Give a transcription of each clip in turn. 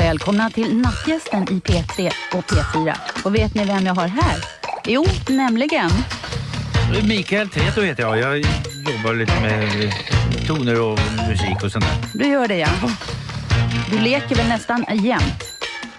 Välkomna till nattgästen i P3 och P4. Och vet ni vem jag har här? Jo, nämligen... Mikael Treto heter jag. Jag jobbar lite med toner och musik och sånt där. Du gör det, ja. Du leker väl nästan jämt?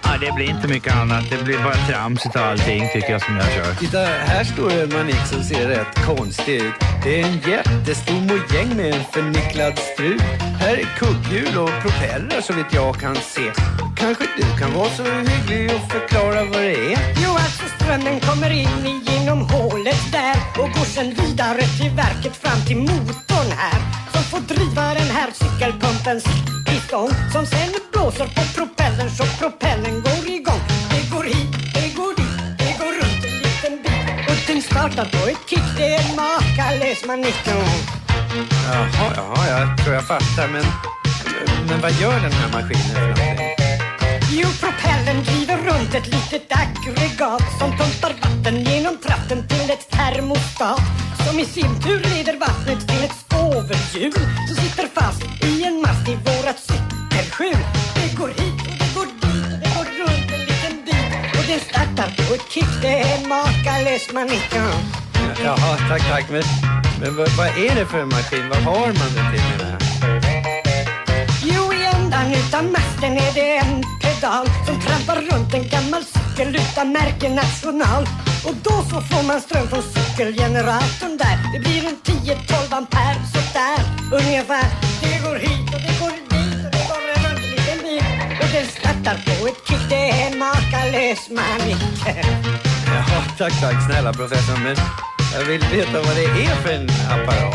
Ja, det blir inte mycket annat. Det blir bara tramsigt och allting tycker jag som jag kör. Titta, här står en manik som ser rätt konstig ut. Det är en jättestor mojäng med en förnicklad strut. Här är kugghjul och propeller så vitt jag kan se. Kanske du kan vara så hygglig och förklara vad det är? Jo, alltså strömmen kommer in genom hålet där och går sen vidare till verket fram till motorn här som får driva den här cykelpumpens pistong som sen blåser på propellern så propellern går igång. Det går hit, det går dit, det går runt en liten bit och den startar på ett kick. Det är en makalös manikon. Jaha, jag tror jag fattar, men vad gör den här maskinen för någonting? Jo, propellern driver runt ett litet aggregat som pumpar vatten genom tratten till ett termostat som i sin tur leder vattnet till ett skovelhjul som sitter fast i en mast i vårat cykelskjul. Det går hit och det går dit och det går runt en liten bit och den startar på ett kick. Det är en makalös manikon. Jaha, tack, men vad är det för en maskin? Vad har man det till med det här? Jo, i ändan utan masten är det en pedal som trampar runt en gammal cykel utan märke national. Och då så får man ström från cykelgeneratorn där. Det blir en 10-12 ampere så där ungefär. Det går hit och det går dit och det går en liten bit och den startar på ett kick. Det är en makalös manik. Jaha, tack, snälla professor, men jag vill veta vad det är för en apparat.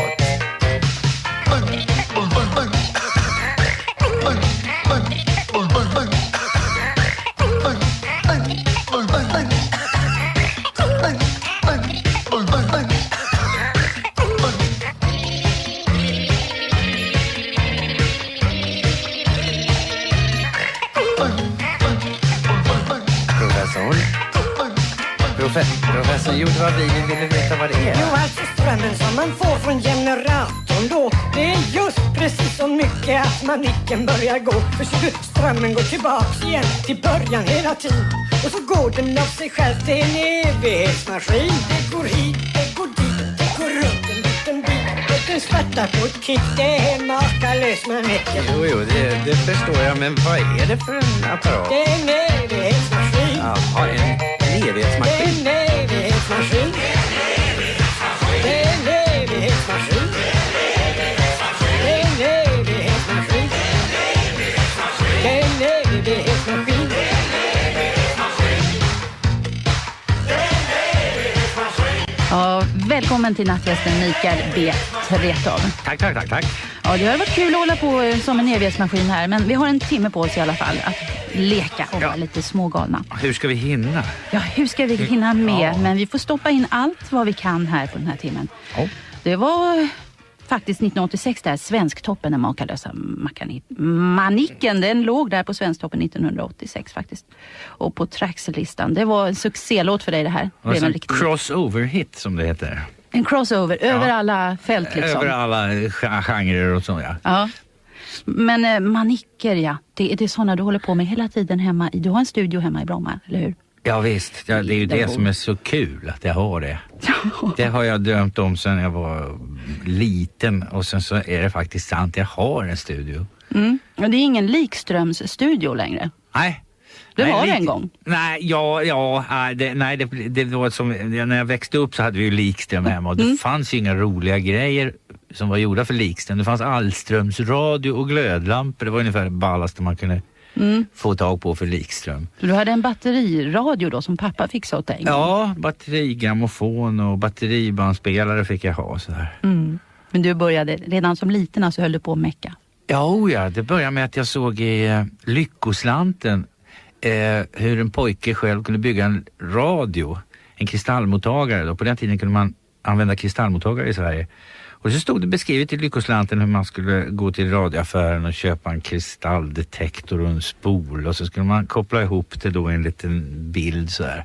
Professor, jo, det var vi ville veta vad det är. Jo, alltså strömmen som man får från generatorn då, det är just precis så mycket att manicken börjar gå. För så strömmen går tillbaks igen till början hela tiden. Och så går den av sig själv till en evighetsmaskin. Det går hit, det går dit, det går runt en liten bit och den startar på ett kick. Det är en makalös manicken. Jo, det förstår jag, men vad är det för en apparat? Det är en evighetsmaskin. Jaha, en evighetsmaskin. Det är en evighetsmaskin. Det är en evighetsmaskin. Det är en evighetsmaskin. Det är en evighetsmaskin. Ja, välkommen till nattgästen Mikael B. Treto. Tack. Ja, det har varit kul att hålla på som en evighetsmaskin här, men vi har en timme på oss i alla fall att leka och vara lite smågalna. Hur ska vi hinna? Ja, hur ska vi hinna med? Men vi får stoppa in allt vad vi kan här på den här timmen. Ja. Det var faktiskt 1986 där Svensktoppen, den makalösa manicken, den låg där på Svensktoppen 1986 faktiskt. Och på Trax-listan. Det var en succélåt för dig det här. Det var en crossover-hit som det heter. En crossover, över alla fält liksom. Över alla genrer och så, ja. Ja. Men manicker, ja. Det är sådana du håller på med hela tiden hemma. Du har en studio hemma i Bromma, eller hur? Ja visst, det är ju det som är så kul att jag har det. Det har jag drömt om sedan jag var liten och sen så är det faktiskt sant, jag har en studio. Mm. Och det är ingen Likströms studio längre. Nej. Du var det en gång? Nej, det var som, när jag växte upp så hade vi ju Likström hemma och det fanns ju inga roliga grejer som var gjorda för Likström. Det fanns allströmsradio och glödlampor, det var ungefär det ballaste man kunde få tag på för Likström. Du hade en batteriradio då som pappa fixade åt dig? Ja, batterigrammofon och batteribandspelare fick jag ha sådär. Mm. Men du började redan som liten, alltså höll du på att mecka? Ja, det började med att jag såg i Lyckoslanten hur en pojke själv kunde bygga en radio, en kristallmottagare då. På den tiden kunde man använda kristallmottagare i Sverige. Och så stod det beskrivet i Lyckoslanten hur man skulle gå till radioaffären och köpa en kristalldetektor och en spol. Och så skulle man koppla ihop det då i en liten bild så här.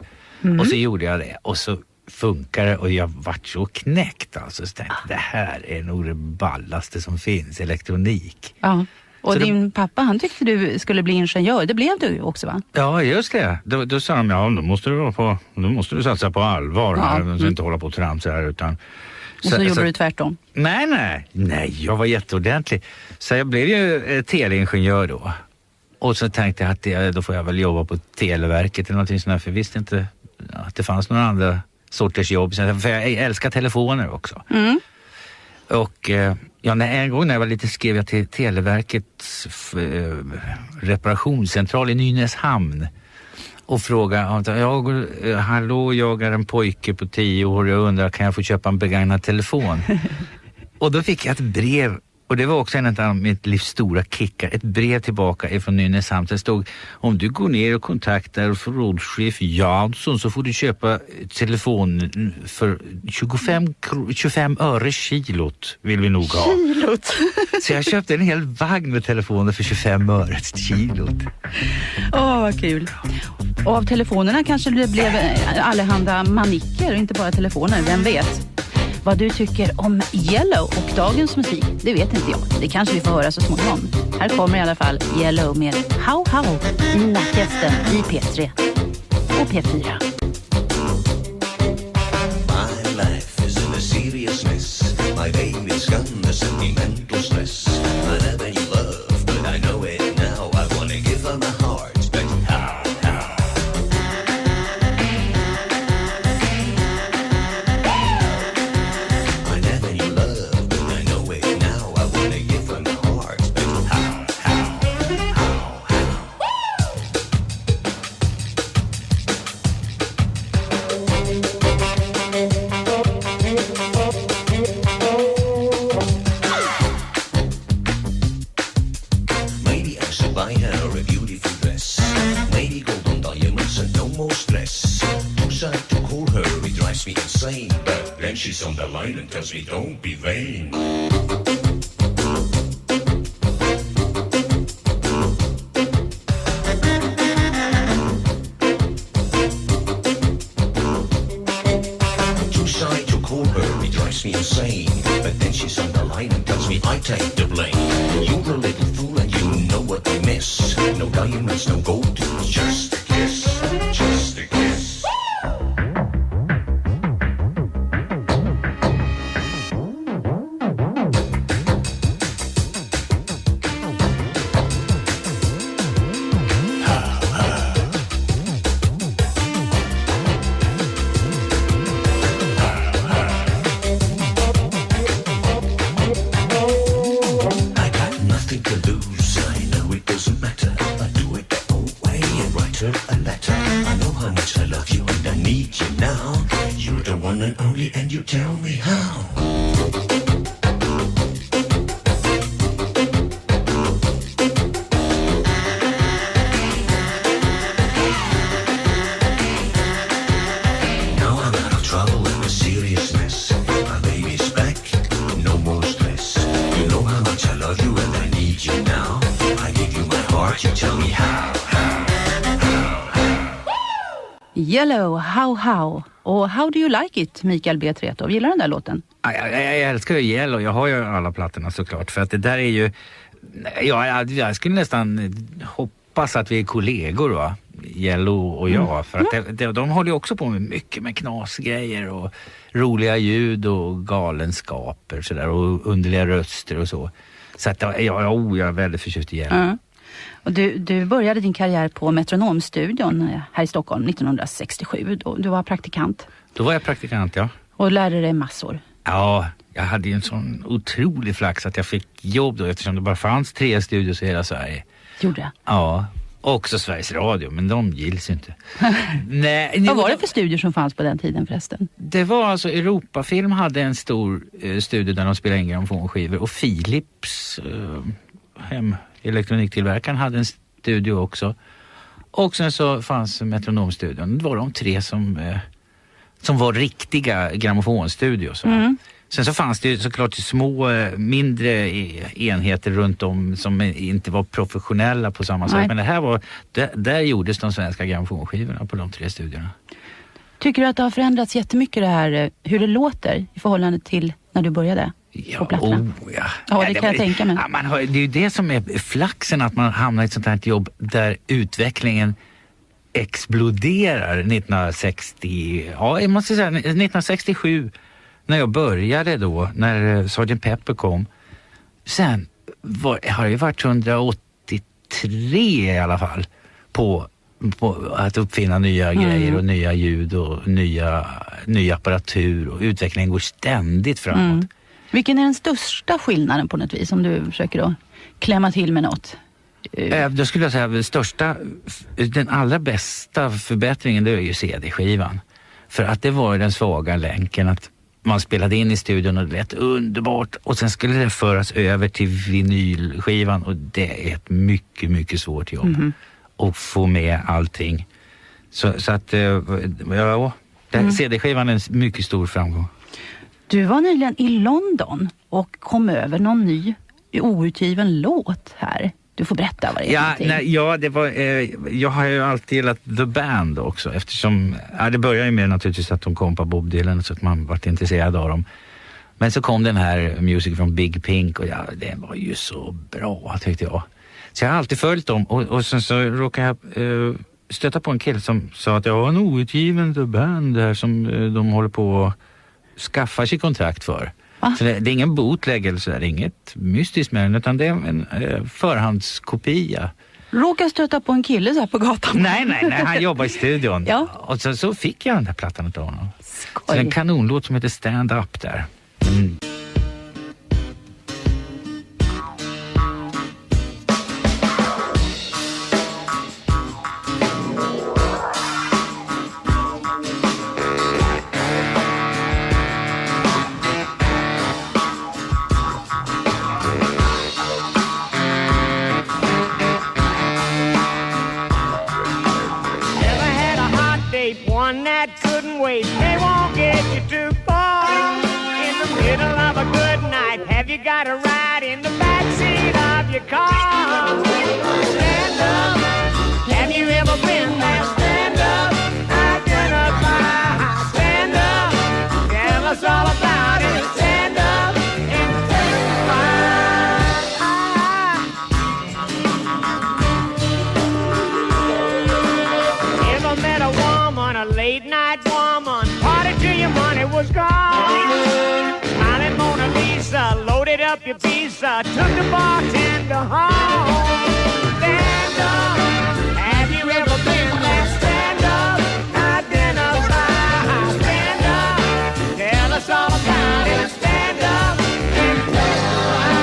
Och så gjorde jag det. Och så funkar det och jag vart så knäckt alltså. Så tänkte det här är nog det ballaste som finns, elektronik. Ja. Och Så din pappa, han tyckte du skulle bli ingenjör. Det blev du också, va? Ja, just det. Då sa de, då måste du satsa på allvar här. Du ska inte hålla på och tramsa här utan... Och så gjorde du tvärtom. Nej, jag var jätteordentlig. Så jag blev ju teleingenjör då. Och så tänkte jag att då får jag väl jobba på Televerket eller någonting sånt där, för jag visste inte att det fanns några andra sorters jobb. För jag älskar telefoner också. Mm. Och en gång när jag var lite skrev jag till Televerkets reparationscentral i Nynäshamn och frågade, hallå, jag är en pojke på 10 år, jag undrar, kan jag få köpa en begagnad telefon? Och då fick jag ett brev. Och det var också en av mitt livs stora kickar. Ett brev tillbaka ifrån Nynäshamn. Det stod, om du går ner och kontaktar förrådschef Jansson så får du köpa telefon för 25 öre kilot vill vi nog ha. Kilot? Så jag köpte en hel vagn med telefoner för 25 öre kilot. Vad kul. Och av telefonerna kanske det blev allehanda manicker och inte bara telefoner, vem vet? Vad du tycker om Yellow och dagens musik, det vet inte jag. Det kanske vi får höra så småningom. Här kommer i alla fall Yellow med How How i nattgästen i P3 och P4. My life is in a serious mess. My baby's gone to sentimental stress. I never knew love, but I know it now. I wanna give her my heart, but how? She's on the line and tells me don't be vain. Too shy to call her, it drives me insane. But then she's on the line and tells me I take the blame. You're a little fool and you know what I miss. No diamonds, no gold, just a kiss, just a kiss. And you tell me how. Now I'm out of trouble and a serious mess. My baby's back, no more stress. You know how much I love you and I need you now. I give you my heart, you tell me how. Yellow, How. Och How do you like it, Mikael B. Tretow? Gillar den där låten? Jag älskar ju Yellow. Jag har ju alla plattorna såklart. För att det där är ju... jag skulle nästan hoppas att vi är kollegor, va? Yellow och jag. För att de håller ju också på med mycket med knasgrejer och roliga ljud och galenskaper sådär, och underliga röster och så. Så att jag är väldigt förtjust i Yellow. Och du började din karriär på Metronomstudion här i Stockholm 1967. Du var praktikant. Då var jag praktikant, ja. Och lärde dig massor. Ja, jag hade ju en sån otrolig flax att jag fick jobb då, eftersom det bara fanns 3 studios i hela Sverige. Gjorde det? Ja, också Sveriges Radio, men de gills ju inte. Nej, vad var det för studier som fanns på den tiden förresten? Det var alltså, Europafilm hade en stor studio där de spelade in grammofonskivor, och Philips elektroniktillverkaren hade en studio också. Och sen så fanns Metronomstudion. Det var de 3 som var riktiga grammofonstudios. Sen så fanns det ju såklart små, mindre enheter runt om som inte var professionella på samma sätt. Men det här var, där gjordes de svenska grammofonskivorna på de 3 studierna. Tycker du att det har förändrats jättemycket det här, hur det låter i förhållande till när du började? på plattorna. Ja, Ja, det kan jag tänka mig. Ja, det är ju det som är flaxen, att man hamnar i ett sånt här jobb där utvecklingen exploderar 1960, ja jag måste säga 1967 när jag började då, när Sgt. Pepper kom. Sen har det ju varit 183 i alla fall på att uppfinna nya grejer och nya ljud och ny apparatur, och utvecklingen går ständigt framåt. Vilken är den största skillnaden på något vis, om du försöker då klämma till med något? Då skulle jag säga den allra bästa förbättringen, det är ju CD-skivan. För att det var ju den svaga länken, att man spelade in i studion och det lät underbart, och sen skulle det föras över till vinylskivan, och det är ett mycket, mycket svårt jobb att få med allting. Så att CD-skivan är en mycket stor framgång. Du var nyligen i London och kom över någon ny outgiven låt här. Du får berätta vad det är. Det var, jag har ju alltid gillat The Band också, eftersom det började ju med naturligtvis att de kom på Bob Dylan, så att man varit intresserad av dem. Men så kom den här Music från Big Pink, och det var ju så bra, tyckte jag. Så jag har alltid följt dem, och sen så råkade jag stöta på en kille som sa att jag har en outgiven The Band där som de håller på att skaffa sig kontrakt för. Så det är ingen bootleg eller så, det är inget mystiskt med den, utan det är en förhandskopia. Råkar stöta på en kille så här på gatan? Nej, han jobbar i studion. Ja. Och så fick jag den där plattan av honom. Skoj. Så det är en kanonlåt som heter Stand Up där. One that couldn't wait, they won't get you too far. In the middle of a good night, have you got a ride in the backseat of your car? Stand up, have you ever been there? Stand up, identify. Stand up, tell us all about it. Stand up and testify. Ever met a woman, a late night woman, party till your money was gone? Smiling Mona Lisa, loaded up your pizza, took the bartender home. Stand up, have you ever been there? Stand up, identify. Stand up, tell us all about it. Stand up and testify.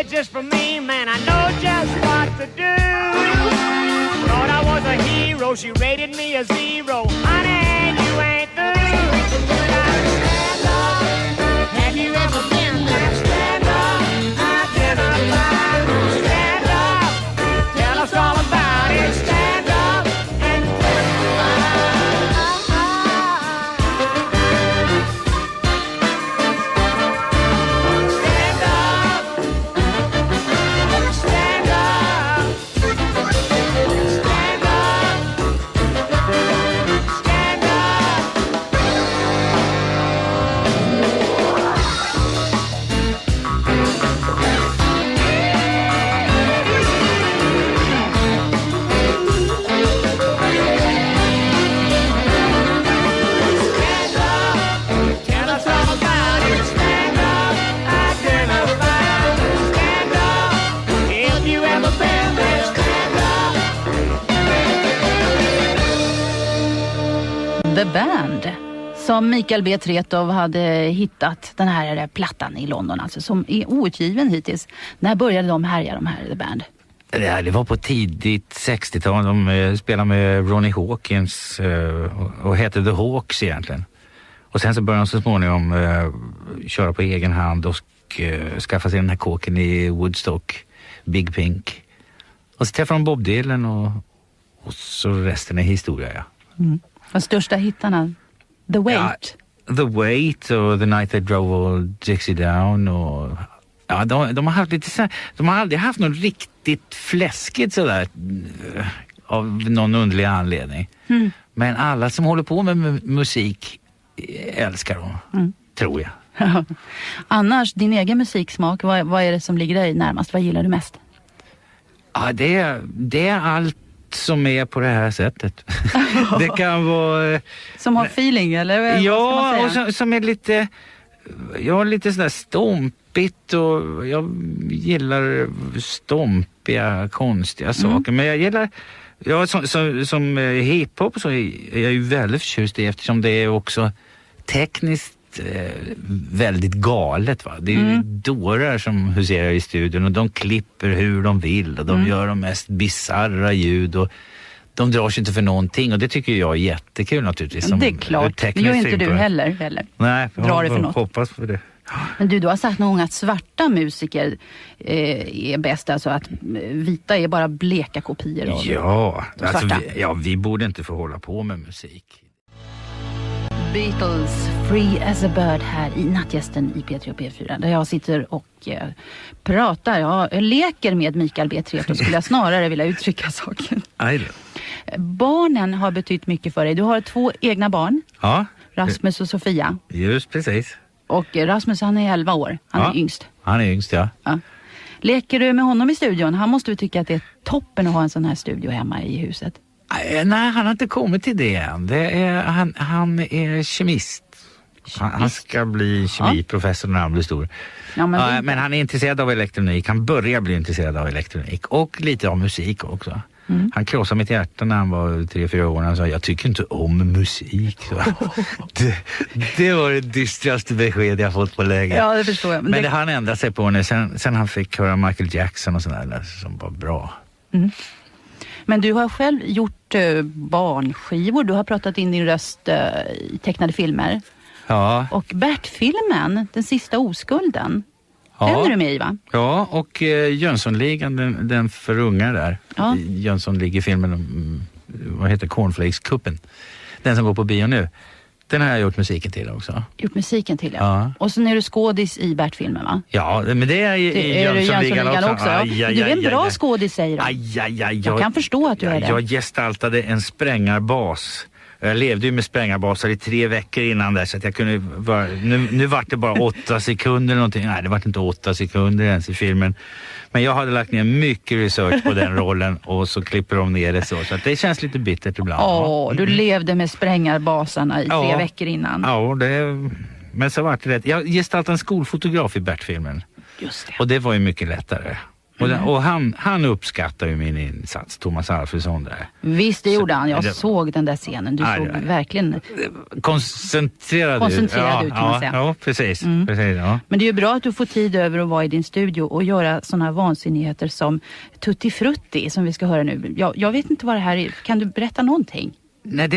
Just for me, man, I know just what to do. Thought I was a hero, she rated me a 0. Honey, you ain't through. Stand up, have you ever been there? Stand up, identify. Stand up, tell us all about it. Stand up and testify. Stand up. Stand up. Stand The Band, som Mikael B. Tretow hade hittat den här plattan i London, alltså, som är outgiven hittills. När började de härja, de här The Band? Det var på tidigt 60-tal. De spelade med Ronnie Hawkins och hette The Hawks egentligen. Och sen så började han så småningom köra på egen hand och skaffa sig den här kåken i Woodstock, Big Pink. Och så träffade de Bob Dylan och så resten är historia, ja. De största hittarna, The Weight. Ja, The Weight och The Night They Drove All Dixie Down och ja, de har haft lite så här, de har aldrig haft något riktigt fläskigt sådär av någon underlig anledning. Men alla som håller på med musik älskar dem, tror jag. Annars, din egen musiksmak, vad är det som ligger dig närmast? Vad gillar du mest? Ja, det är allt som är på det här sättet. Det kan vara... Som har feeling, eller? Ja, och som är lite... Jag är lite sådär stompigt och jag gillar stompiga, konstiga saker. Men jag gillar... Ja, som hiphop så är jag ju väldigt förtjust i, eftersom det är också tekniskt väldigt galet, va. Det är ju dårar som huserar i studion och de klipper hur de vill och de gör de mest bizarra ljud och de drar sig inte för någonting och det tycker jag är jättekul naturligtvis. Det är klart, det gör inte du heller. Nej, drar det för något. Hoppas på det. Men du har sagt någon gång att svarta musiker är bäst, alltså att vita är bara bleka kopior av Ja, alltså svarta. vi borde inte få hålla på med musik. Beatles, Free as a Bird här i Nattgästen i P3 och P4 där jag sitter och pratar. Jag leker med Mikael B. Tretow skulle jag snarare vilja uttrycka saken. Barnen har betytt mycket för dig. Du har 2 egna barn. Ja. Rasmus och Sofia. Just precis. Och Rasmus, han är 11 år. Han är yngst. Han är yngst, ja. Leker du med honom i studion? Han måste ju tycka att det är toppen att ha en sån här studio hemma i huset. Nej, han har inte kommit till det än. Han är kemist. Han ska bli kemiprofessor när han blir stor. Ja, men han är intresserad av elektronik. Han börjar bli intresserad av elektronik. Och lite av musik också. Han krossade mitt hjärta när han var 3-4 år. Han sa, jag tycker inte om musik. Det var det dystraste besked jag fått på länge. Ja, det förstår jag. Men det han ändrade sig på nu. Sen han fick höra Michael Jackson och sådär som var bra. Men du har själv gjort barnskivor. Du har pratat in din röst i tecknade filmer. Ja. Och Bert-filmen, Den sista oskulden. Den är du med i, va? Ja, och Jönssonligan, den för unga där. Ja. Jönssonliga-filmen, vad heter Cornflakes-kuppen. Den som går på bio nu. Den har jag gjort musiken till också. Gjort musiken till, ja. Och så är du skådis i Bert-filmen, va? Ja, men det är i Jönssonligan också. Du är en bra skådis, säger de. Jag kan förstå att du är det. Jag gestaltade en sprängarbas. Jag levde ju med sprängarbaser i 3 veckor innan där, så att jag kunde nu var det bara 8 sekunder eller någonting. Nej, det var inte 8 sekunder ens i filmen. Men jag hade lagt ner mycket research på den rollen och så klipper de ner det så att det känns lite bittert ibland. Du levde med sprängarbaserna i 3 veckor innan. Ja, men så var det rätt. Jag gestaltade en skolfotograf i Bert-filmen. Just det. Och det var ju mycket lättare. Och han uppskattar ju min insats, Thomas Alfredsson där. Visst, det gjorde han. Jag såg den där scenen. Du såg verkligen koncentrerad ut, kan man säga. Ja, precis. Precis, ja. Men det är ju bra att du får tid över att vara i din studio och göra såna här vansinnigheter som Tutti Frutti, som vi ska höra nu. Jag vet inte vad det här är. Kan du berätta någonting? Nej,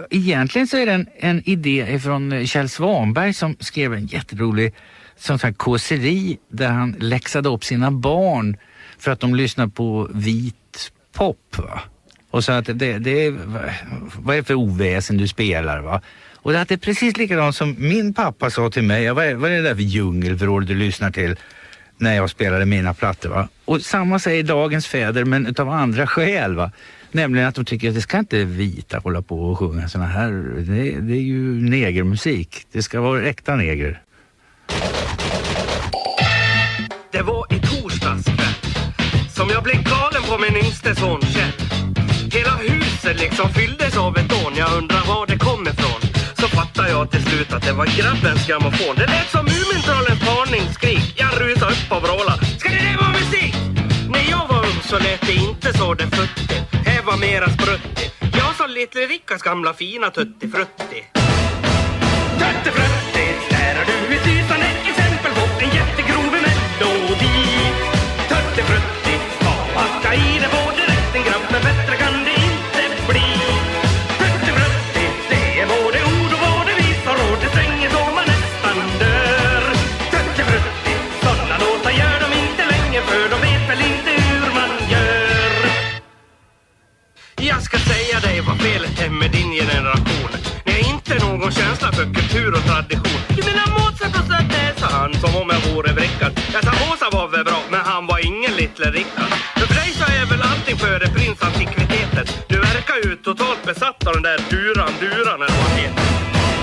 egentligen så är det en idé från Kjell Svanberg som skrev en jätterolig sån här kåseri där han läxade upp sina barn för att de lyssnar på vit pop, va? Och så att det vad är det för oväsen du spelar, va? Och det är precis likadant som min pappa sa till mig, vad är det där för djungelvrål du lyssnar till när jag spelade mina plattor, va? Och samma säger dagens fäder, men utav andra skäl, va? Nämligen att de tycker att det ska inte vita hålla på och sjunga såna här, det är ju negermusik. Det ska vara äkta neger. Det var i torsdags som jag blev galen på min yngste son Kjell. Hela huset liksom fylldes av ett dån. Jag undrar var det kom ifrån. Så fattar jag till slut att det var grabbens grammofon. Det lät som Mumintrollens varningsskrik. Jag rusade upp och vrålade. Ska det vara musik? När jag var ung så lät det inte så det futtigt. Här var mera spruttigt. Jag sa Little Rickas gamla fina Tutti Frutti. Tutti Frutti, där har du ett lysande exempel på en jättegrov melodi. Tutti Frutti, packa i det både rätt. En grabb med bättre kan det inte bli. Tutti Frutti, det är både ord och både vis och råd. hem med din generation. Ni har inte någon känsla för kultur och tradition. Du menar Mozart och Sötte, sa han som om jag vore vrickad. Jag sa Mozart var väl bra, men han var ingen Little Rickard. För dig så är väl allting före prins antikvitetet. Du verkar ju totalt besatt av den där duran eller vad det heter.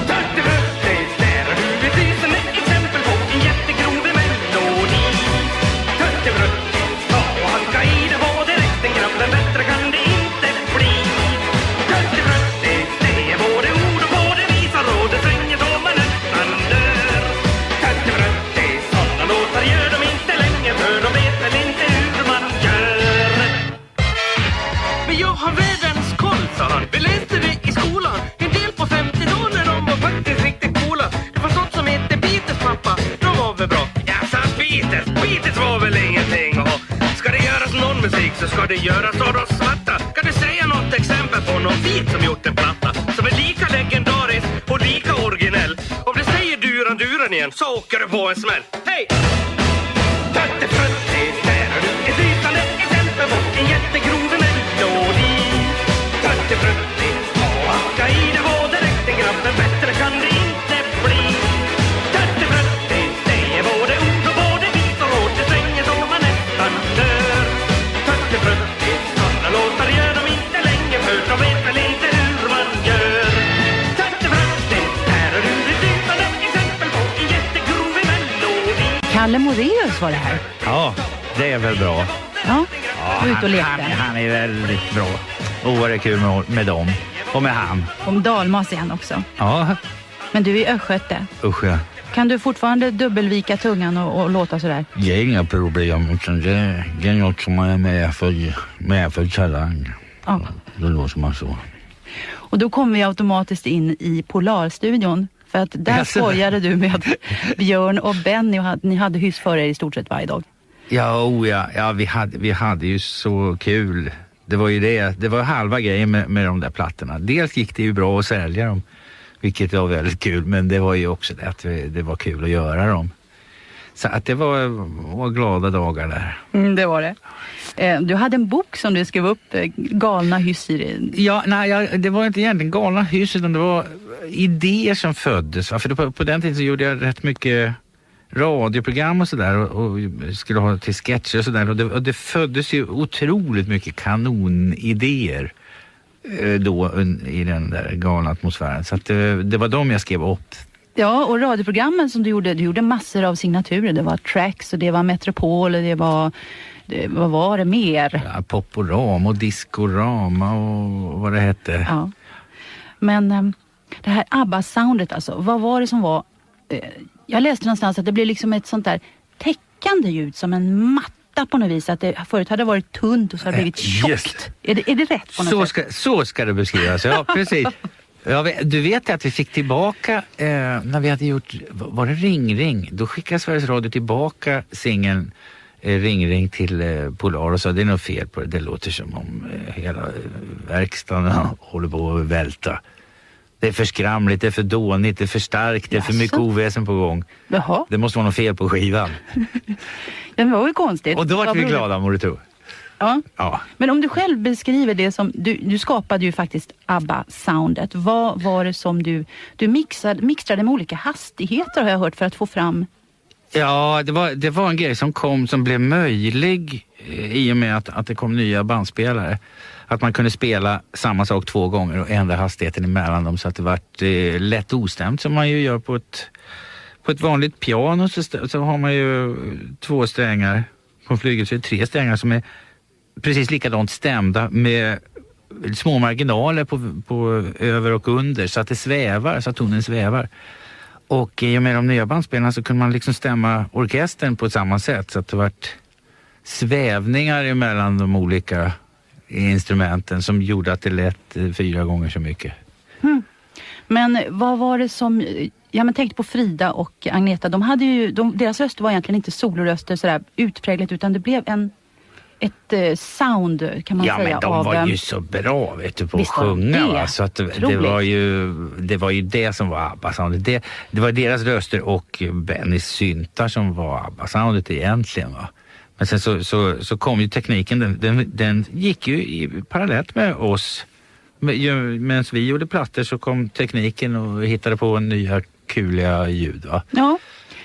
Tötte Birthday, där har du ett lysande exempel på en jättegrov melodi. Tötte Birthday, ta och hanka i det var direkt en grabb, men bättre kan det inte bli. Tötte Birthday, det är både ord och både visa råd, det svänger då man nästan dör. Tötte Birthday, sådana låtar gör de inte länge, för de vet väl inte hur man gör. Men jag har världens koll, sa han. Vi läste det i skolan. En del på 50 år när de var faktiskt riktigt coola. Det var sånt som hette Beatles, pappa. De var väl bra. Jag sa Beatles var väl ingenting att ha. Ska det göras någon musik så ska det göras av de svarta. Kan du säga något exempel på någon vit som gjort en platta som är lika legendarisk och lika originell? Om du säger duran igen så åker du på en smäll. Hej! Tötte Frutti, där har du ett lysande exempel på en jättegrov melodi. Tötte Frutti, och hacka i det var direkt en grabb, men bättre kan det inte bli. Tötte Frutti, det är både ord och både vis och råd, det svänger så man nästan dör. Tötte Frutti, sådana låtar gör de inte länge, för de vet väl inte hur man gör. Tötte Frutti, där har du ett lysande exempel på en jättegrov melodi. Kalle Moraeus var det här. Ja, det är väl bra. Ja, gå ut och lekte. Han är väldigt bra. Och vad det är kul med dem. Och med han. Om dalmas är han också. Ja, Men du är östgöte. usch ja. Kan du fortfarande dubbelvika tungan och låta sådär? Det är inga problem, utan det är något som man är med för talang. Ja. Då låter man så. Och då kommer vi automatiskt in i Polarstudion. För att där skojade du med Björn och Benny och ni hade hyss för er i stort sett varje dag. Ja, vi hade ju så kul. Det var ju det var halva grejen med de där plattorna. Dels gick det ju bra att sälja dem, vilket var väldigt kul, men det var ju också det att det var kul att göra dem. Så att det var glada dagar där. Det var det. Du hade en bok som du skrev upp, galna hyss i det. Ja, nej, det var inte egentligen galna hyss, utan det var idéer som föddes. För på den tiden så gjorde jag rätt mycket radioprogram och sådär och skulle ha till sketcher och sådär. Och det föddes ju otroligt mycket kanonidéer då i den där galna atmosfären. Så att det var dem jag skrev upp. Ja, och radioprogrammen som du gjorde massor av signaturer. Det var Tracks och det var Metropol och det var... vad var det mer? Ja, Poporama och Discorama och vad det hette. Ja. Men det här ABBA-soundet alltså, vad var det som var... jag läste någonstans att det blev liksom ett sånt där täckande ljud som en matta på något vis. Att det förut hade varit tunt och så har det blivit tjockt. Just. Är det rätt på något sätt? Så ska det beskrivas, ja precis. Du vet att vi fick tillbaka när vi hade gjort, var det Ring Ring? Då skickade Sveriges Radio tillbaka singeln Ring Ring till Polar och sa det är något fel på det. Det låter som om hela verkstaden håller på att välta. Det är för skramligt, det är för dånigt, det är för starkt, det är för mycket oväsen på gång. Jaha. Det måste vara något fel på skivan. Det var ju konstigt. Och då var vi glada, må du tro. Ja. Men om du själv beskriver det som, du skapade ju faktiskt ABBA-soundet. Vad var det som du mixtrade med olika hastigheter har jag hört för att få fram? Ja, det var en grej som blev möjlig i och med att det kom nya bandspelare. Att man kunde spela samma sak 2 gånger och ändra hastigheten emellan dem så att det vart lätt ostämt som man ju gör på ett vanligt piano så har man ju 2 strängar på flyget så är det 3 strängar som är precis likadant stämda med små marginaler på över och under så att det svävar, så att tonen svävar. Och i och med de nya bandspelarna så kunde man liksom stämma orkestern på samma sätt så att det vart svävningar emellan de olika instrumenten som gjorde att det lät 4 gånger så mycket. Men vad var det som... Ja, men tänkte på Frida och Agneta. De hade ju, deras röster var egentligen inte soloröster sådär utpräglat utan det blev ett sound kan man säga. Ja, men de var ju så bra vet du, på att sjunga. Va? Så att det var ju det som var ABBA-soundet. Det var deras röster och Bennys syntar som var ABBA-soundet egentligen. Va? Men sen så kom ju tekniken, den gick ju parallellt med oss Medan vi gjorde plattor så kom tekniken och hittade på nya kuliga ljud, va? Ja,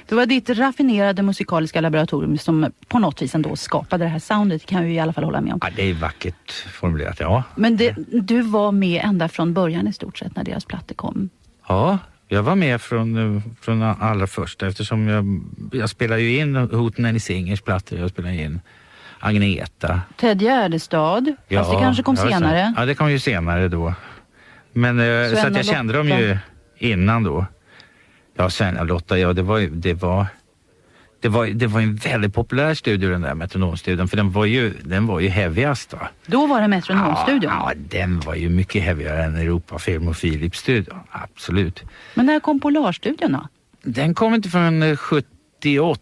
det var ditt raffinerade musikaliska laboratorium som på något vis ändå skapade det här soundet, kan vi i alla fall hålla med om. Ja, det är vackert formulerat, ja. Men du var med ända från början i stort sett när deras plattor kom. Ja, jag var med från allra första, eftersom jag spelar ju in Hoten Nanny Singers plattor, jag spelar in Agneta. Ted Gärdestad, fast det kanske kom senare. Ja, det kom ju senare då. Men så att jag kände dem ju innan då. Ja, Sven och Lotta, ja, det var en väldigt populär studio, den där Metronomstudion, för den var ju heavyast, va? Då var det Metronomstudion. Ja, den var ju mycket heavyare än Europafilm och Philips-studion, absolut. Men när kom Polarstudion då? Den kom inte från 78,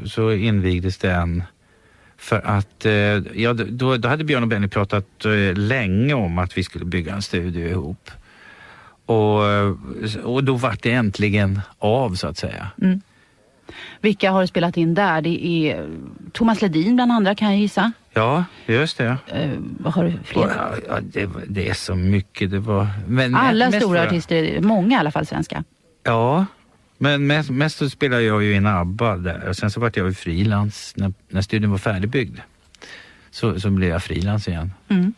så invigdes den. För att då hade Björn och Benny pratat länge om att vi skulle bygga en studio ihop. Och då var det äntligen av, så att säga. Mm. Vilka har spelat in där? Det är Thomas Ledin bland andra, kan jag gissa. Ja, just det. Vad har du fler? Ja, det är så mycket. Det var, men alla stora artister, många i alla fall svenska. Ja, men mest så spelade jag ju in ABBA där. Och sen så var jag ju frilans när studion var färdigbyggd. Så blev jag frilans igen. Mm.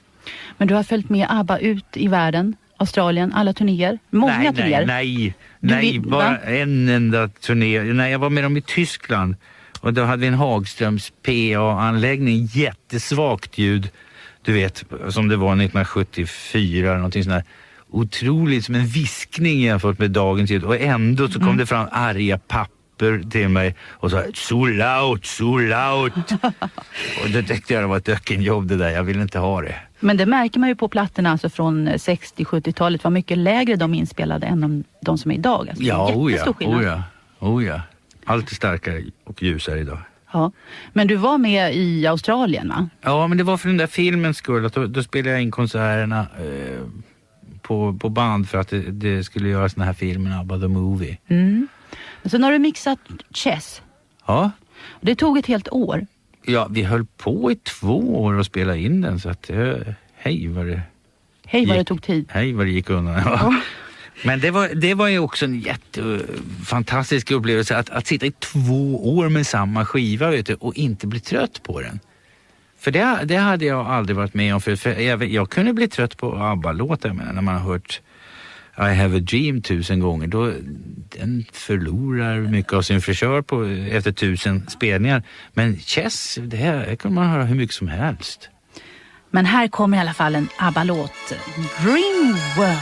Men du har följt med ABBA ut i världen? Australien, alla turnéer? Många turnéer? Nej, bara en enda turné. Nej, jag var med dem i Tyskland. Och då hade vi en Hagströms PA-anläggning, jättesvagt ljud. Du vet, som det var 1974 eller någonting sånt där. Otroligt, som en viskning jämfört med dagens ljud. Och ändå så kom det fram arga papper till mig och sa so loud. Och då tyckte jag det var ett ökenjobb det där. Jag ville inte ha det. Men det märker man ju på plattorna alltså från 60-70-talet var mycket lägre de inspelade än de som är idag. Alltså, ja. Allt är starkare och ljusare idag. Ja, men du var med i Australien, va? Ja, men det var för den där filmens skull. Att då spelade jag in konserterna på band för att det skulle göras den här filmen ABBA the Movie. Mm. Sen har du mixat Chess. Ja. Det tog ett helt år. Ja, vi höll på i 2 år att spela in den, så att hej vad det tog tid. Hej vad det gick undan. Ja. Men det var ju också en jättefantastisk upplevelse att sitta i 2 år med samma skiva, vet du, och inte bli trött på den. För det hade jag aldrig varit med om. För jag kunde bli trött på ABBA-låtar, men när man har hört I Have a Dream 1000 gånger, då den förlorar mycket av sin fräschör efter 1000 spelningar. Men Chess, det här kan man höra hur mycket som helst. Men här kommer i alla fall en ABBA-låt, Dream World.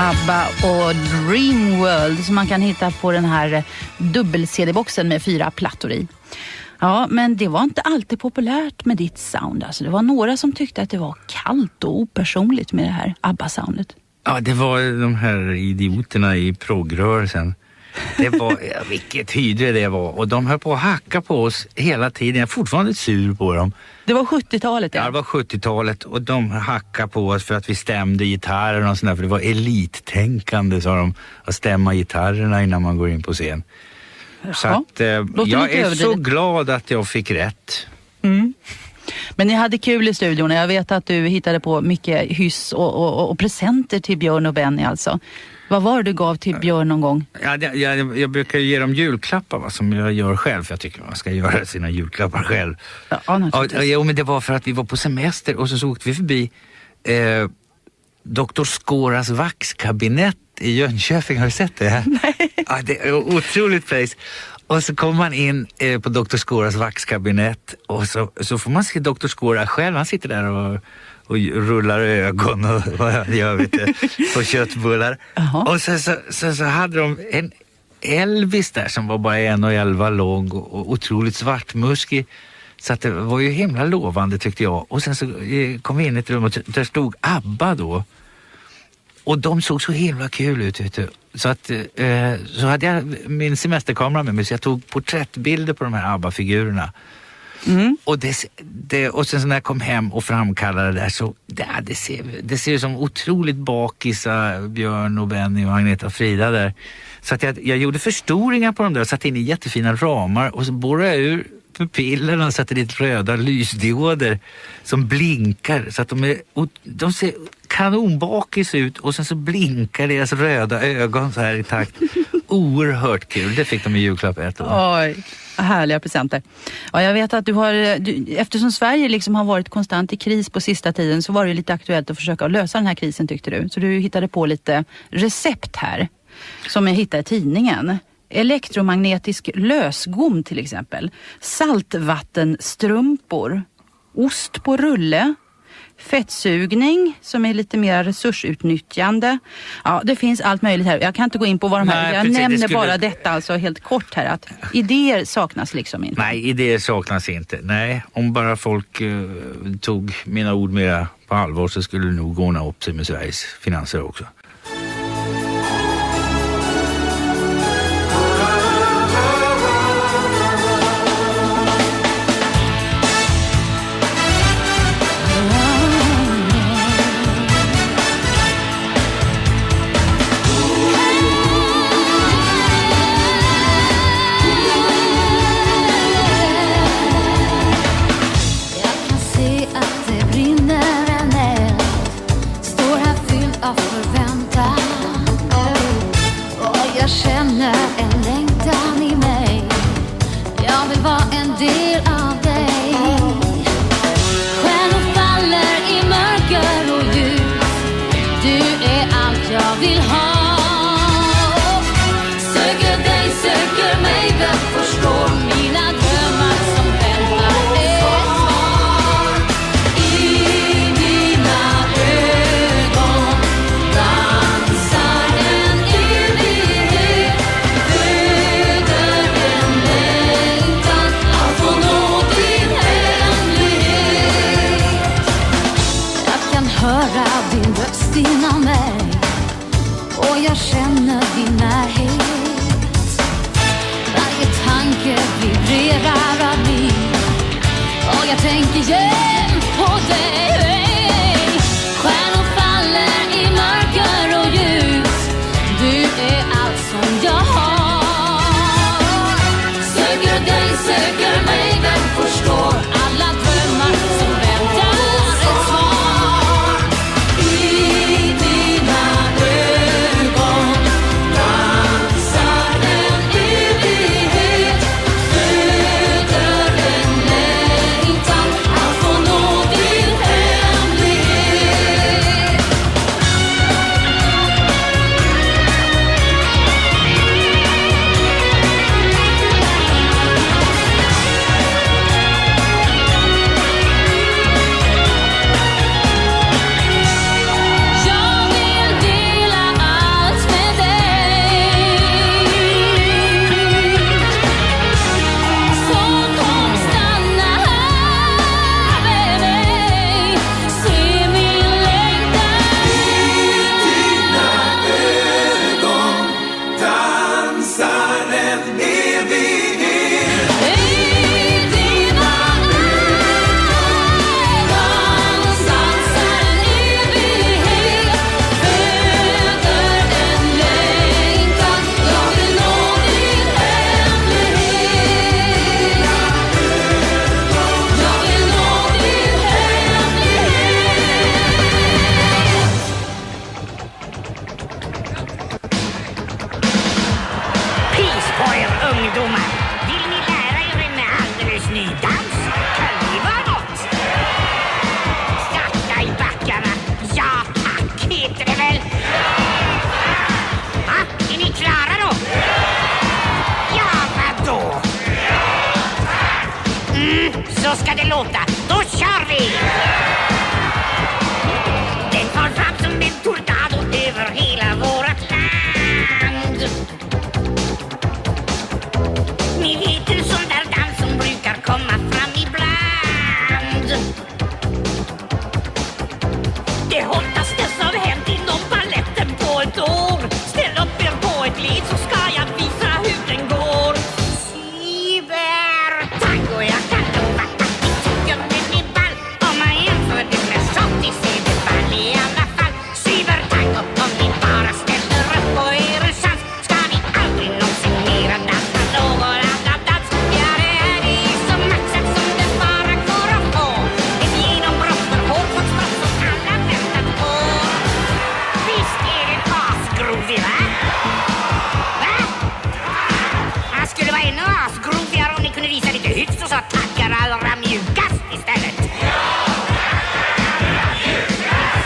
ABBA och Dream World som man kan hitta på den här dubbel-CD-boxen med 4 plattor i. Ja, men det var inte alltid populärt med ditt sound. Alltså, det var några som tyckte att det var kallt och opersonligt med det här ABBA-soundet. Ja, det var de här idioterna i proggrörelsen. Det var, vilket hydre det var. Och de höll på att hacka på oss hela tiden. Jag är fortfarande sur på dem. Det var 70-talet, ja. Ja, det var 70-talet och de hackade på oss för att vi stämde gitarren och sådär. För det var elittänkande, sa de, att stämma gitarrerna innan man går in på scen. Jaha. Så att jag är så glad att jag fick rätt. Mm. Men ni hade kul i studion. Jag vet att du hittade på mycket hyss och presenter till Björn och Benny alltså. Vad var det du gav till Björn någon gång? Ja, jag brukar ge dem julklappar, va, som jag gör själv. För jag tycker man ska göra sina julklappar själv. Ja, naturligtvis. Men det var för att vi var på semester och så åkte vi förbi Dr. Skåras vaxkabinett i Jönköping. Har du sett det? Nej. Ja, det är otroligt place. Och så kommer man in på Dr. Skåras vaxkabinett och så får man se Dr. Skåra själv. Han sitter där och rullar ögon och vad jag vet på köttbullar. Och så hade de en Elvis där som var bara 1,11 lång och otroligt svartmuskig. Så att det var ju himla lovande tyckte jag. Och sen så kom vi in i ett rum och där stod ABBA då. Och de såg så himla kul ut, vet du. Så att så hade jag min semesterkamera med mig så jag tog porträttbilder på de här ABBA-figurerna. Mm. Och och sen så när jag kom hem och framkallade det där så det ser ju som otroligt bakisa Björn och Benny och Agneta och Frida där. Så att jag gjorde förstoringar på dem där och satte in i jättefina ramar och så borrade jag ur pupillerna och satte dit röda lysdioder som blinkar så att de ser kanonbakis ut och sen så blinkar deras röda ögon så här i takt. Oerhört kul. Det fick de i julklapp ett år. Oj, härliga presenter. Ja, jag vet att eftersom Sverige liksom har varit konstant i kris på sista tiden så var det lite aktuellt att försöka lösa den här krisen tyckte du. Så du hittade på lite recept här som jag hittade i tidningen. Elektromagnetisk lösgom till exempel. Saltvattenstrumpor. Ost på rulle. Fettsugning som är lite mer resursutnyttjande. Ja, det finns allt möjligt här. Jag kan inte gå in på vad de här... Jag nämner bara detta alltså helt kort här att idéer saknas liksom inte. Nej, idéer saknas inte. Nej, om bara folk tog mina ord mer på allvar så skulle det nog ordna upp sig med Sveriges finanser också. Få nå det låta. Då kör vi! Den tar fram som en tornado över hela vårat land. Ni vet en sån där dans som brukar komma fram ibland. Det hottaste som hänt inom balletten på ett år. Ställ upp er på ett led så ska jag visa hur den går. Cybertango, jag kan lova att ni tycker den är ball. Om man jämför det med softis är det ball i alla fall. Cybertango, om ni bara ställer upp på er en chans ska ni aldrig någonsin mera dansa någon annan dans. Ja, det här är så maxat som det bara går att få. Ett genombrott för hårdfotsbrott som alla väntat på. Visst är det asgroovy, va? Va? Han skulle vara ännu asgroovigare om ni kunde visa lite hyfs och så tackar allra mjukast istället.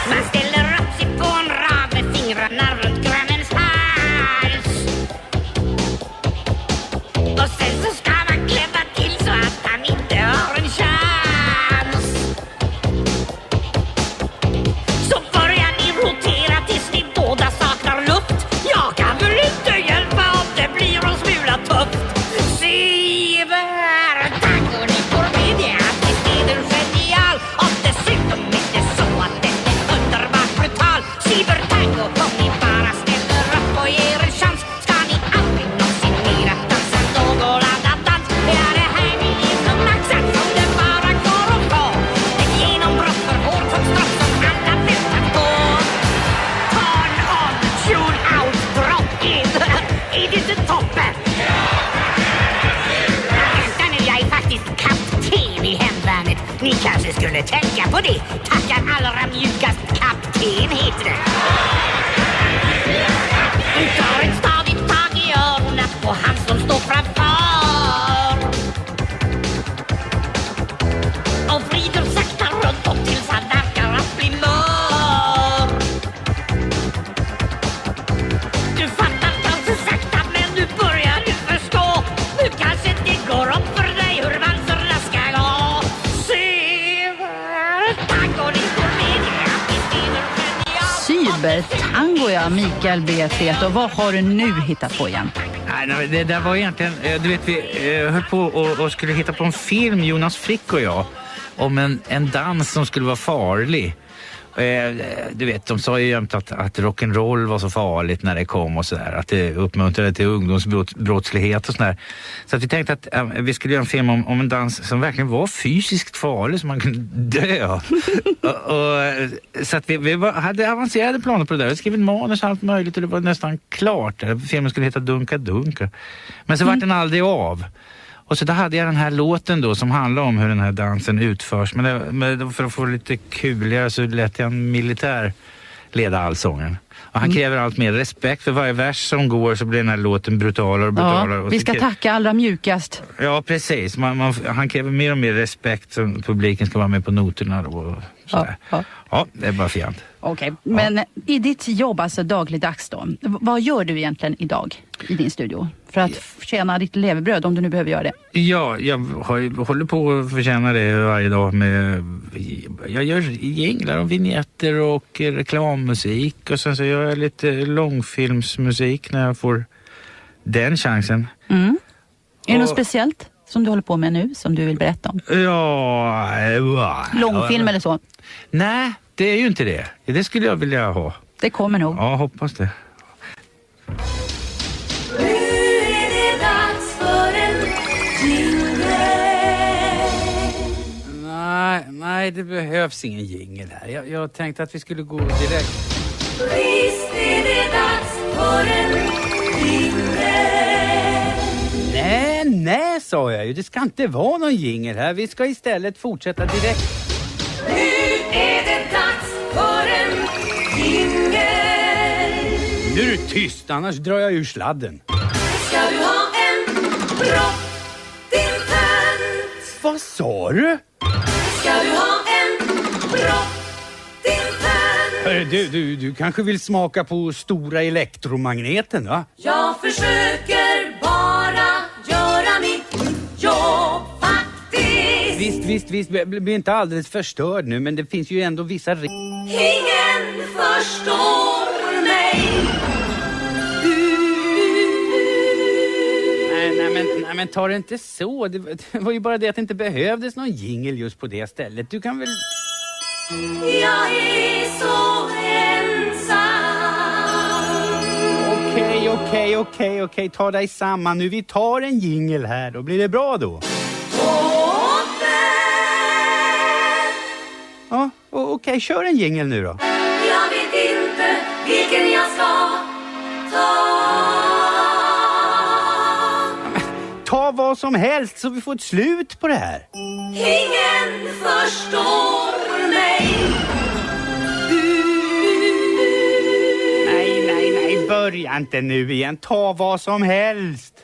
Man ställer upp sig på en rad med fingrarna runt grannens hals. Och sen så ska man klämma till så att han inte har en chans. Så börjar ni rotera tills ni båda saknar luft. Jag kan väl inte hjälpa om det blir en smula tufft. Cybertango, ni får med det att visst är den genial. Och dessutom är det så att den är underbart brutal. Cybertango, om ni bara ställer upp och ger en chans ska ni aldrig någonsin mera dansa någon annan dans. Ja, det här är så maxat som det bara går att få. Ett genombrott för hårdfotsbrott som alla väntar på. Turn on, tune out, drop in. Är det inte toppen? Vänta nu, jag är faktiskt kapten i hemvärnet. Ni kanske skulle tänka på det. Tackar allra mjukast kapten heter det. Du tar ett stadigt tag i öronen på han som står framför. Och vrider sakta runt om tills han verkar att bli mör. Du fattar kanske sakta men nu börjar du förstå. Nu kanske det går upp för dig hur valserna ska gå. Cybertango, ni får med det att ni skriver genial. Cybertango, ja, Mikael Bredseth. Och vad har du nu hittat på igen? Nej, det där var egentligen, du vet, vi höll på och skulle hitta på en film, Jonas Frick och jag, om en dans som skulle vara farlig. Du vet, de sa ju jämt att rock'n'roll var så farligt när det kom och sådär, att det uppmuntrade till ungdomsbrottslighet och sådär. Så att vi tänkte att vi skulle göra en film om en dans som verkligen var fysiskt farlig, så man kunde dö. Så att vi hade avancerade planer på det där. Vi skrev en manus och allt möjligt och det var nästan klart. Filmen skulle heta Dunka Dunka. Men så var den aldrig av. Och så då hade jag den här låten då som handlar om hur den här dansen utförs. Men för att få lite kuligare så lät jag en militär leda allsången. Och han kräver allt mer respekt för varje vers som går, så blir den här låten brutalare och brutalare. Ja, vi ska tacka allra mjukast. Ja, precis. Han kräver mer och mer respekt så publiken ska vara med på noterna. Och sådär. Ja, det är bara fint. Okej, men i ditt jobb, alltså dagligdags då, vad gör du egentligen idag i din studio för att förtjäna ditt levebröd, om du nu behöver göra det? Ja, jag håller på att förtjäna det varje dag jag gör jinglar och vignetter och reklammusik, och sen så gör jag lite långfilmsmusik när jag får den chansen. Är det något speciellt som du håller på med nu som du vill berätta om? Långfilm eller så? Nej, det är ju inte det. Det skulle jag vilja ha. Det kommer nog. Ja, hoppas det. Nu är det dags för en jingle. Nej, det behövs ingen jingle här. Jag tänkte att vi skulle gå direkt. Visst är det dags för en jingle. Nej, sa jag ju. Det ska inte vara någon jingle här. Vi ska istället fortsätta direkt. Nu är det dags för en jingle. Nu är du tyst, annars drar jag ur sladden. Ska du ha en brottintent? Vad sa du? Ska du ha en brottintent? Du kanske vill smaka på stora elektromagneten, va? Jag försöker bara göra mitt jobb faktiskt. visst, bli inte alldeles förstörd nu, men det finns ju ändå vissa Ingen förstår mig. Nej, men ta det inte så. Det var ju bara det att det inte behövdes någon jingle just på det stället. Du kan väl... Jag är så ensam. Okej, ta dig samman nu. Vi tar en jingle här, då blir det bra då. Ja, okej, kör en jingle nu då. Jag vet inte vilken jag ska ta. Ta vad som helst så vi får ett slut på det här. Ingen förstår mig. Nej, börja inte nu igen. Ta vad som helst.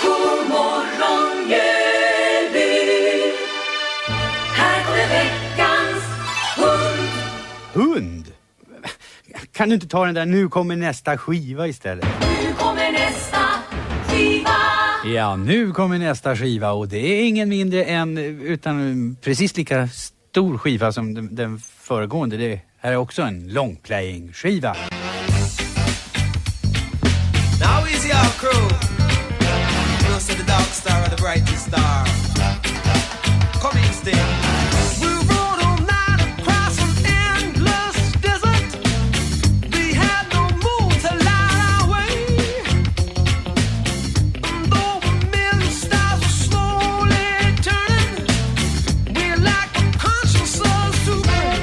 God morgon, Mjölby. Här kommer veckans hund. Hund? Kan du inte ta den där nu kommer nästa skiva istället? Nu kommer nästa skiva. Ja, nu kommer nästa skiva och det är ingen mindre än utan precis lika stor skiva som den föregående. Det här är också en longplaying-skiva. Now is your crew. Close to the dark star or the brightest star. Come in, Sting. We rode all night across an endless desert. We had no moon to light our way. And though a million stars were slowly turning, we're like the consciences to bring.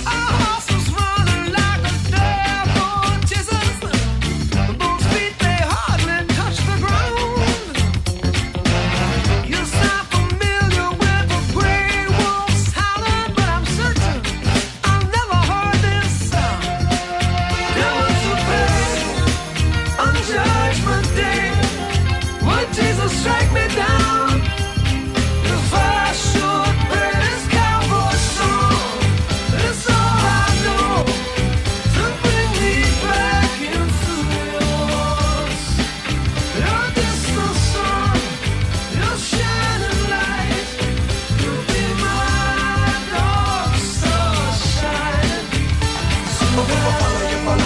Our horses running like a devil chases. Those feet, they hardly touch the ground. Yes, I'm familiar with the grey wolves howling, but I'm certain I've never heard this sound. There was a pain on Judgment Day when Jesus strike me down. If I should pray this cowboy song, it's all I know to bring me back into yours. Your distant sun, your shining light, you'll be my North Star shining. So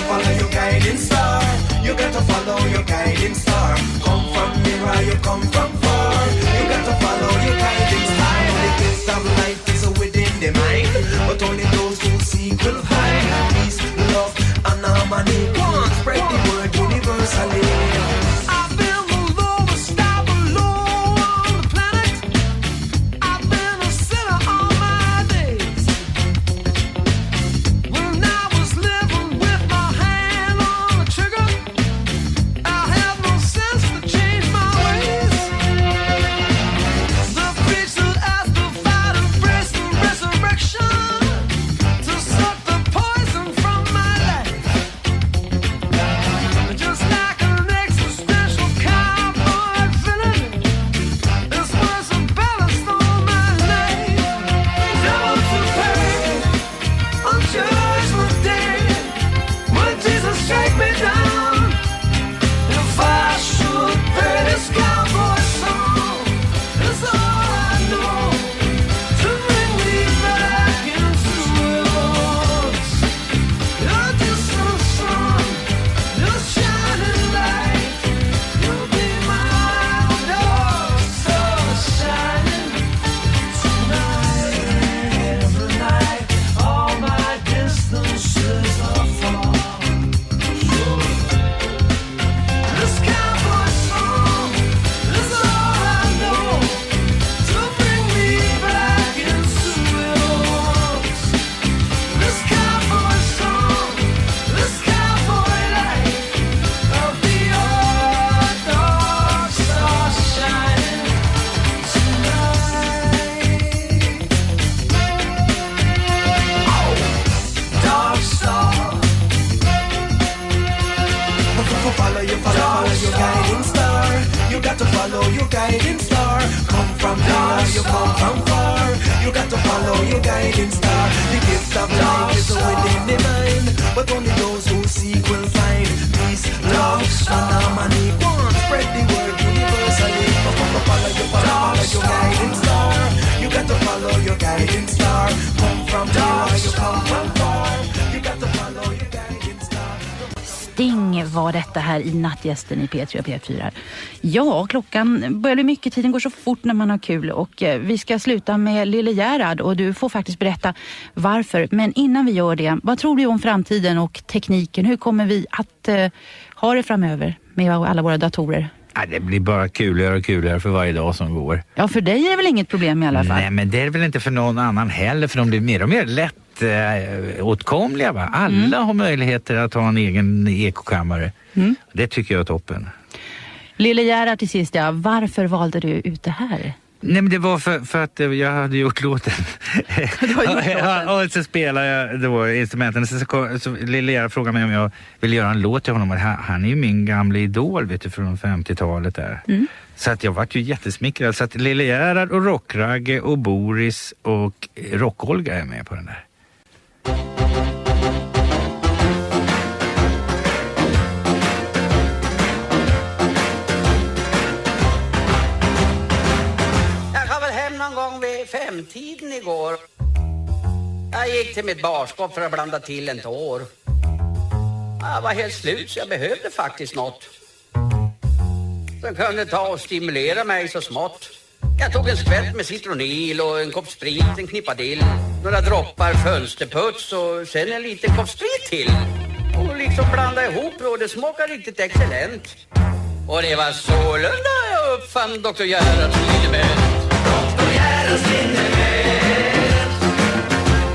follow your guiding star. You got to follow your guiding star. Come from near, you come from far. You got to follow your guiding star. The gift of life is within the mind, but only those who seek will find peace, love, and harmony. One, spread the word universally. I've been the lowest star below on the planet. I've been a sinner all my days. When I was living with my hand on the trigger, I had no sense to change my ways. The priesthood asked to fight, embrace the resurrection, to suck the poison from my life. Just like an existential cowboy villain, this was a ballast on my life. Devil to pay on Judgment Day when Jesus strike me down. If I should pray this cowboy song, it's all I know to bring me back into yours. Your distant sun, your shining light, you'll be my North Star shining tonight. Every night, all my distances are far. This cowboy song is all I know to bring me back into yours. This cowboy song, this cowboy life, I'll be your North Star shining tonight. Dark Star. Follow your guiding star. You got to follow your guiding star. Come from far, you come from far. You got to follow your guiding star. The gift of life is within the mind, but only those who seek will find peace, love, and harmony. One, spread the word universally. Follow your guiding star. guiding star. Come from me while you come from far. You got to follow your guiding star. Sting var detta här i nattgästen i P3 och P4. Ja, klockan börjar bli mycket, tiden går så fort när man har kul och vi ska sluta med Lille Gerhard och du får faktiskt berätta varför. Men innan vi gör det, vad tror du om framtiden och tekniken? Hur kommer vi att ha det framöver med alla våra datorer? Ja, det blir bara kuligare och kuligare för varje dag som går. Ja, för dig är det väl inget problem i alla fall? Nej, men det är väl inte för någon annan heller, för de blir mer och mer lätt åtkomliga, va? Alla har möjligheter att ha en egen ekokammare. Det tycker jag är toppen. Lille Gerhard till sist, ja. Varför valde du ut det här? Nej, men det var för att jag hade gjort låten. Och så spelade jag då instrumenten. Så Lille Gerhard frågade mig om jag ville göra en låt till honom. Han är ju min gamla idol, vet du, från 50-talet där. Så att jag var ju jättesmickrad. Så att Lille Gerhard och Rockragge och Boris och Rock-Olga är med på den där. Någon gång vid 5-tiden igår. Jag gick till mitt barskåp för att blanda till en tår. Jag var helt slut så jag behövde faktiskt något som kunde ta och stimulera mig så smått. Jag tog en skvätt med citronil och en kopp sprit, en knippadill, några droppar fönsterputs och sen en liten kopp sprit till. Och liksom blanda ihop och det smakar riktigt excellent. Och det var sålunda jag uppfann Dr. Gerhards liniment. Dr. Gerhards liniment,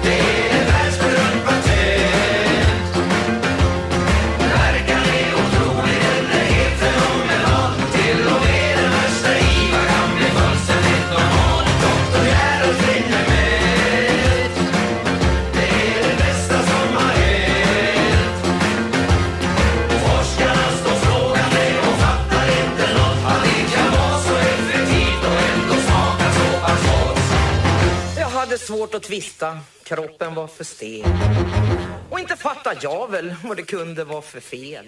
det är världsberömt patent. Verkan är otrolig, den är helt fenomenal. Till och med den värsta IVA kan bli fullständigt normal. Dr. Gerhards liniment, det är det bästa som har hänt. Forskarna står frågande och fattar inte något. Att det kan vara så effektivt och ändå smaka så pass gott. Jag hade svårt att twista, kroppen var för stel. Och inte fattar jag väl vad det kunde vara för fel.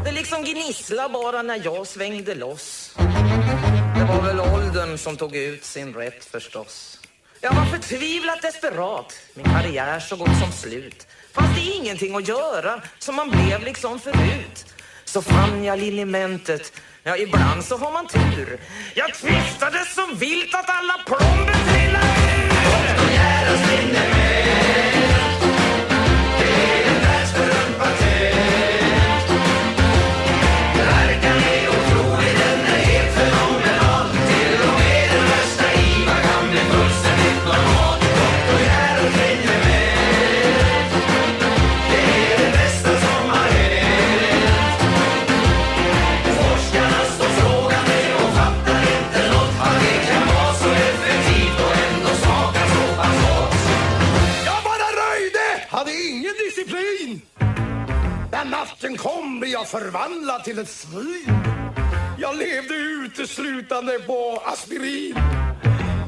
Det liksom gnissla bara när jag svängde loss. Det var väl åldern som tog ut sin rätt förstås. Jag var förtvivlat desperat, min karriär så gott som slut. Fanns det ingenting att göra som man blev liksom förut. Så fann jag linimentet, ja ibland så har man tur. Jag twistade som vilt att alla plomber trillade ur. Dr. Gerhards liniment, det är en världsberömt patent. Verkan är otrolig, den är helt fenomenal. Till och med den värsta IVA kan bli fullständigt normal. Dr. Gerhards liniment, det är det bästa som har hänt. Forskarna står frågande och fattar inte något. Att det kan vara så effektivt och ändå smaka så pass gott. Jag bara röjde, hade ingen disciplin. När natten kom blev jag förvandlad till ett svin. Jag levde uteslutande på aspirin.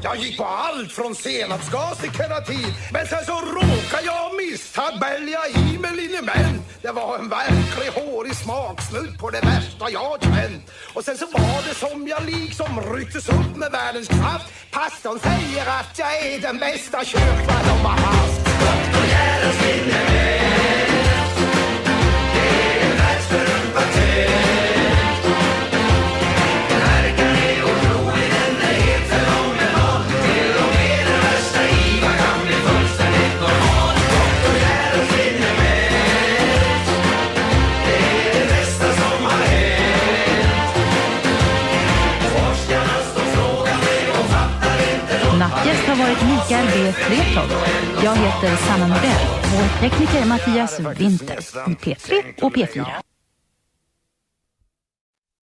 Jag gick på allt från senapsgas till keratin. Men sen så råkade jag misstag bälja i med liniment. Det var en verklig hårig smaksnut på det värsta jag känt. Och sen så var det som jag liksom rycktes upp med världens kraft. Pastorn säger att jag är den bästa köpare de har haft. Dr. Gerhards liniment, det är en världsberömt patent. Verkan är otrolig, den är helt fenomenal. Till och med den värsta IVA kan bli fullständigt normal. Dr. Gerhards liniment, det är det bästa som har hänt. Forskarna står frågande och fattar inte något. Nattgäst har varit Mikael B. Flertag. Jag heter Sanna Nordell. Vår tekniker är Mattias Winter i P3 och P4.